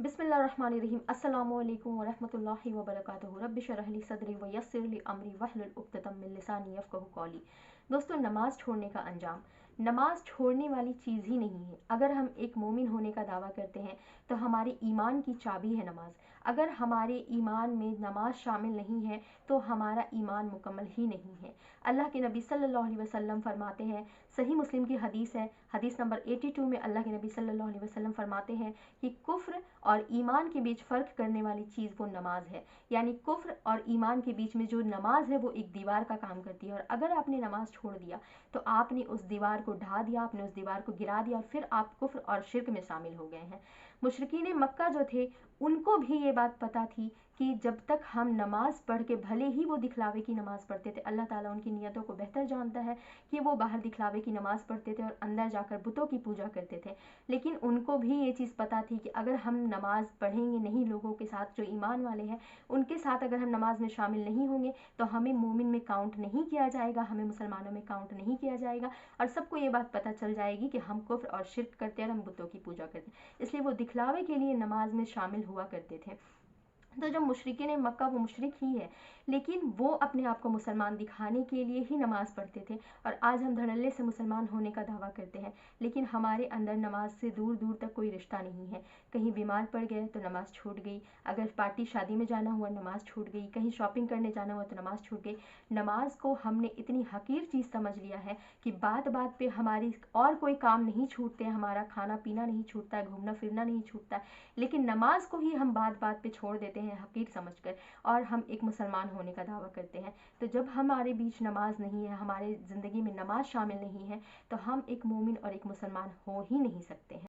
बिस्मिल्लाहिर्रहमानिर्रहीम। अस्सलामुअलैकुम वरहमतुल्लाहि वबरकातुहू। रब्बि शरह ली सदरी व यस्सिर ली अमरी वहलुल उक़दतम मिन लिसानी यफ़क़हू क़ौली। दोस्तों, नमाज़ छोड़ने का अंजाम नमाज छोड़ने वाली चीज़ ही नहीं है। अगर हम एक मोमिन होने का दावा करते हैं तो हमारे ईमान की चाबी है नमाज। अगर हमारे ईमान में नमाज शामिल नहीं है तो हमारा ईमान मुकम्मल ही नहीं है। अल्लाह के नबी सल्लल्लाहु अलैहि वसल्लम फरमाते हैं, सही मुस्लिम की हदीस है, हदीस नंबर 82 में अल्लाह के नबी सल्लल्लाहु अलैहि वसल्लम फरमाते हैं कि कुफ्र और ईमान के बीच फ़र्क करने वाली चीज़ वो नमाज है। यानी कुफ्र और ईमान के बीच में जो नमाज है वो एक दीवार का काम करती है, और अगर आपने नमाज छोड़ दिया तो आपने उस दीवार को ढा दिया, आपने उस दीवार को गिरा दिया, और फिर आप कुफ्र और शिर्क में शामिल हो गए हैं। मुशरिकीन मक्का जो थे उनको भी ये बात पता थी कि जब तक हम नमाज पढ़ के, भले ही वो दिखलावे की नमाज़ पढ़ते थे, अल्लाह ताला उनकी नीयतों को बेहतर जानता है कि वो बाहर दिखलावे की नमाज़ पढ़ते थे और अंदर जाकर बुतों की पूजा करते थे, लेकिन उनको भी ये चीज़ पता थी कि अगर हम नमाज पढ़ेंगे नहीं लोगों के साथ, जो ईमान वाले हैं उनके साथ अगर हम नमाज में शामिल नहीं होंगे तो हमें मोमिन में काउंट नहीं किया जाएगा, हमें मुसलमानों में काउंट नहीं किया जाएगा, और सबको ये बात पता चल जाएगी कि हम कुफ्र और शिर्क करते हैं और हम बुतों की पूजा करते हैं। इसलिए वो दिखलावे के लिए नमाज में शामिल हुआ करते थे। तो जो मुशरिकीन मक्का, वो मुशरिक ही है, लेकिन वो अपने आप को मुसलमान दिखाने के लिए ही नमाज़ पढ़ते थे, और आज हम धड़ल्ले से मुसलमान होने का दावा करते हैं, लेकिन हमारे अंदर नमाज से दूर दूर तक कोई रिश्ता नहीं है। कहीं बीमार पड़ गए तो नमाज़ छूट गई, अगर पार्टी शादी में जाना हुआ नमाज़ छूट गई, कहीं शॉपिंग करने जाना हुआ तो नमाज़ छूट गई। नमाज को हमने इतनी हकीर चीज़ समझ लिया है कि बात बात पे हमारी और कोई काम नहीं छूटते हैं, हमारा खाना पीना नहीं छूटता है, घूमना फिरना नहीं छूटता है, लेकिन नमाज को ही हम बात बात पे छोड़ देते हैं हकीर समझकर, और हम एक मुसलमान होने का दावा करते हैं। तो जब हमारे बीच नमाज नहीं है, हमारे ज़िंदगी में नमाज शामिल नहीं है, तो हम एक मोमिन और एक मुसलमान हो ही नहीं सकते हैं।